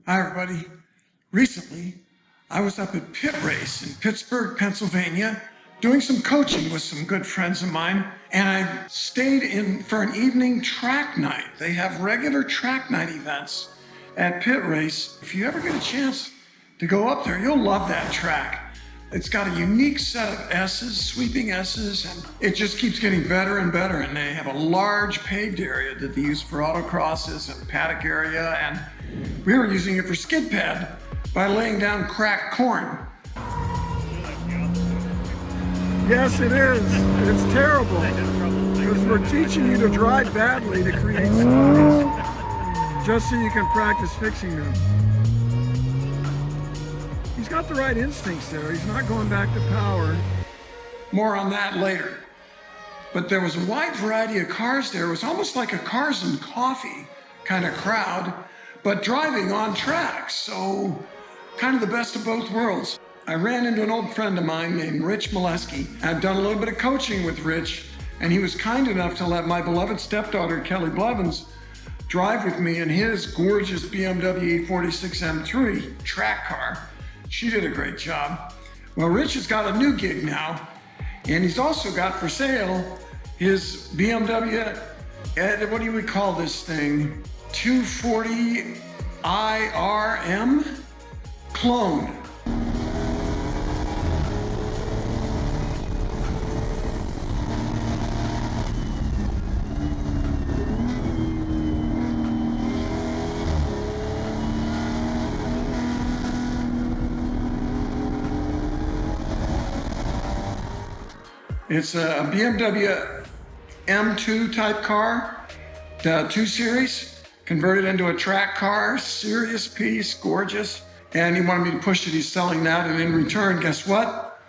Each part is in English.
Hi, everybody. Recently, I was up at Pit Race in Pittsburgh, Pennsylvania, doing some coaching with some good friends of mine, and I stayed in for an evening track night. They have regular track night events at Pit Race. If you ever get a chance to go up there, you'll love that track. It's got a unique set of S's, sweeping S's, and it just keeps getting better and better. And they have a large paved area that they use for autocrosses and paddock area. And we were using it for skid pad by laying down cracked corn. Yes, it is. It's terrible. Because we're teaching you to drive badly to create slides, just so you can practice fixing them. He's got the right instincts there. He's not going back to power. More on that later. But there was a wide variety of cars there. It was almost like a cars and coffee kind of crowd, but driving on tracks. So kind of the best of both worlds. I ran into an old friend of mine named Rich Molesky. I've done a little bit of coaching with Rich, and he was kind enough to let my beloved stepdaughter, Kelly Blevins, drive with me in his gorgeous BMW E46 M3 track car. She did a great job. Well, Rich has got a new gig now, and he's also got for sale his BMW, what do we call this thing? 240 IRM clone. It's a BMW M2 type car, the 2 Series, converted into a track car, serious piece, gorgeous. And he wanted me to push it. He's selling that. And in return, guess what?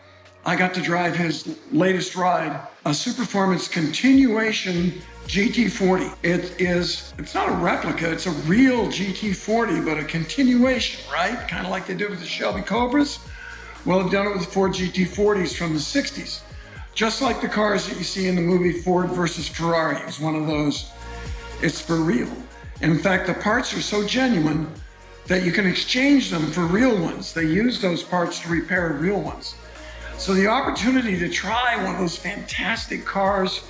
I got to drive his latest ride, a Superformance continuation GT40. It's not a replica, it's a real GT40, but a continuation, right? Kind of like they did with the Shelby Cobras. Well, they've done it with Ford GT40s from the 60s. Just like the cars that you see in the movie Ford versus Ferrari. It was one of those. It's for real. And in fact, the parts are so genuine that you can exchange them for real ones. They use those parts to repair real ones. So the opportunity to try one of those fantastic cars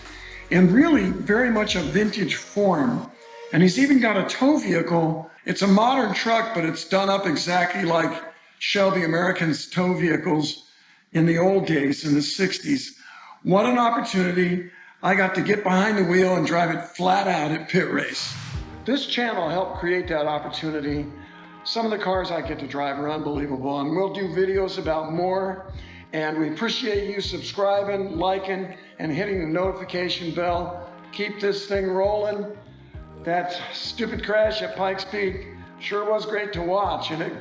in really very much a vintage form. And he's even got a tow vehicle. It's a modern truck, but it's done up exactly like Shelby American's tow vehicles in the old days, in the 60s. What an opportunity. I got to get behind the wheel and drive it flat out at Pit Race. This channel helped create that opportunity. Some of the cars I get to drive are unbelievable, and we'll do videos about more. And we appreciate you subscribing, liking, and hitting the notification bell. Keep this thing rolling. That stupid crash at Pikes Peak sure was great to watch, and it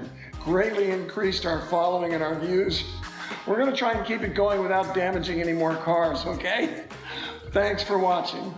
greatly increased our following and our views. We're going to try and keep it going without damaging any more cars, okay? Thanks for watching.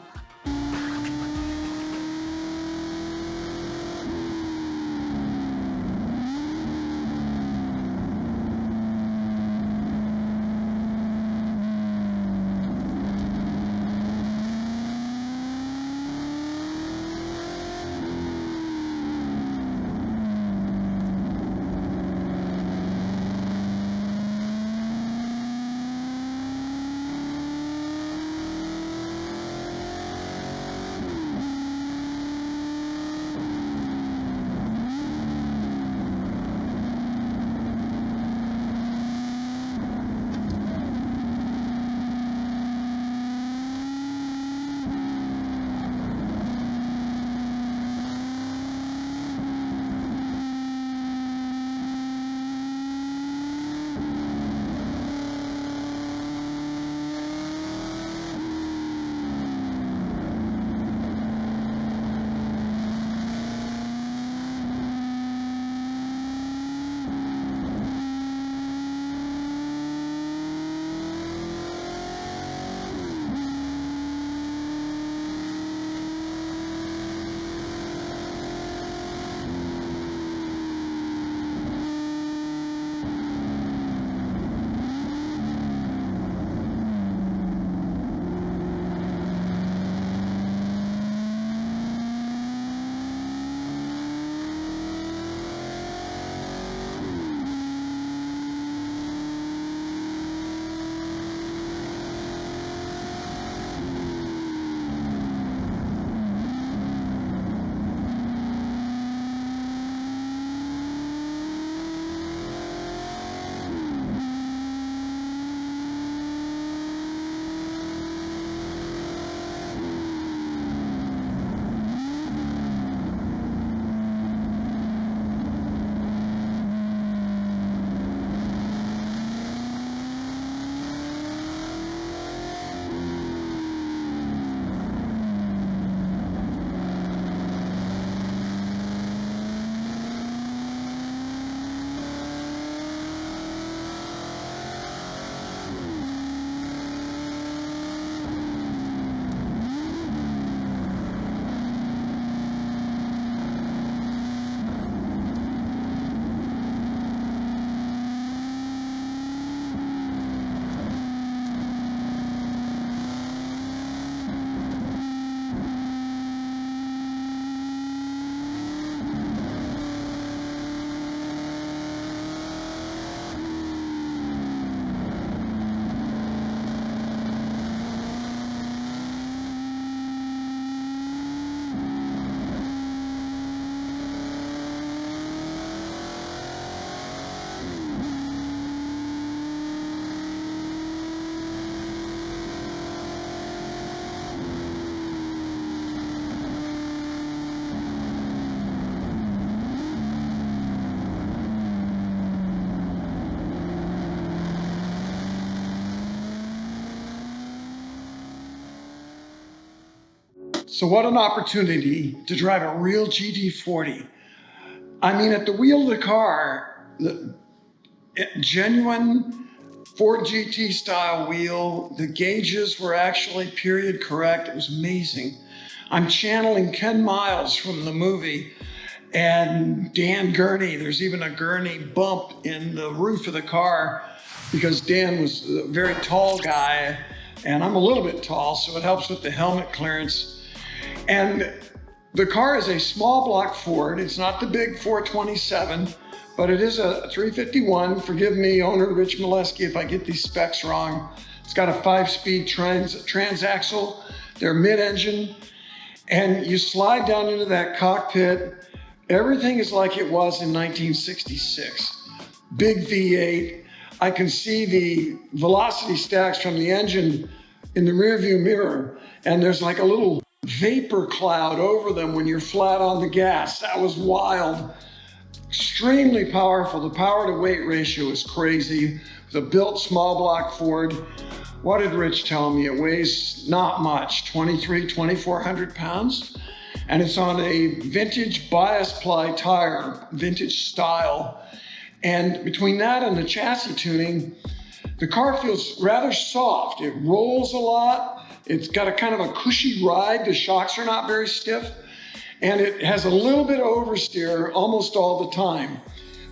So what an opportunity to drive a real GT40. I mean, at the wheel of the car, the genuine Ford GT style wheel, the gauges were actually period correct. It was amazing. I'm channeling Ken Miles from the movie and Dan Gurney. There's even a Gurney bump in the roof of the car because Dan was a very tall guy and I'm a little bit tall, so it helps with the helmet clearance. And the car is a small block Ford. It's not the big 427, but it is a 351. Forgive me, owner Rich Molesky, if I get these specs wrong. It's got a 5-speed transaxle. They're mid-engine. And you slide down into that cockpit. Everything is like it was in 1966. Big V8. I can see the velocity stacks from the engine in the rearview mirror. And there's like a little vapor cloud over them when you're flat on the gas. That was wild. Extremely powerful. The power to weight ratio is crazy. The built small block Ford. What did Rich tell me? It weighs not much, 2,400 pounds. And it's on a vintage bias ply tire, vintage style. And between that and the chassis tuning, the car feels rather soft. It rolls a lot. It's got a kind of a cushy ride. The shocks are not very stiff. And it has a little bit of oversteer almost all the time.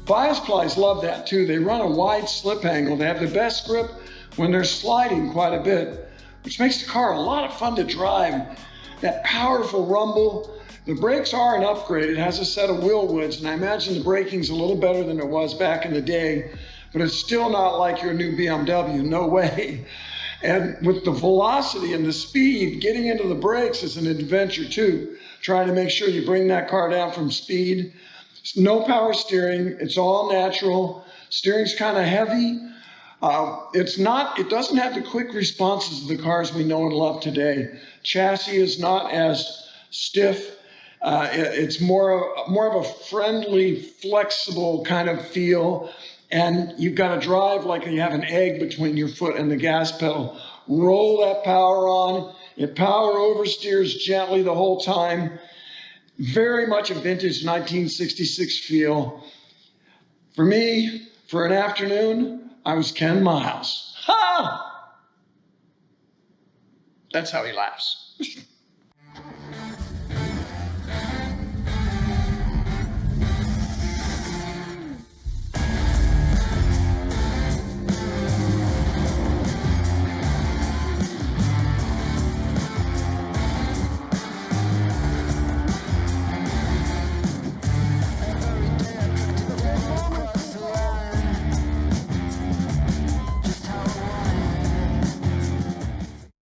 Bias plies love that too. They run a wide slip angle. They have the best grip when they're sliding quite a bit, which makes the car a lot of fun to drive. That powerful rumble. The brakes are an upgrade. It has a set of Willwoods, and I imagine the braking's a little better than it was back in the day, but it's still not like your new BMW, no way. And with the velocity and the speed, getting into the brakes is an adventure too. Trying to make sure you bring that car down from speed. No power steering, it's all natural. Steering's kind of heavy. It doesn't have the quick responses of the cars we know and love today. Chassis is not as stiff. It's more of a friendly, flexible kind of feel. And you've got to drive like you have an egg between your foot and the gas pedal. Roll that power on. It power oversteers gently the whole time. Very much a vintage 1966 feel. For me, for an afternoon, I was Ken Miles. Ha! That's how he laughs.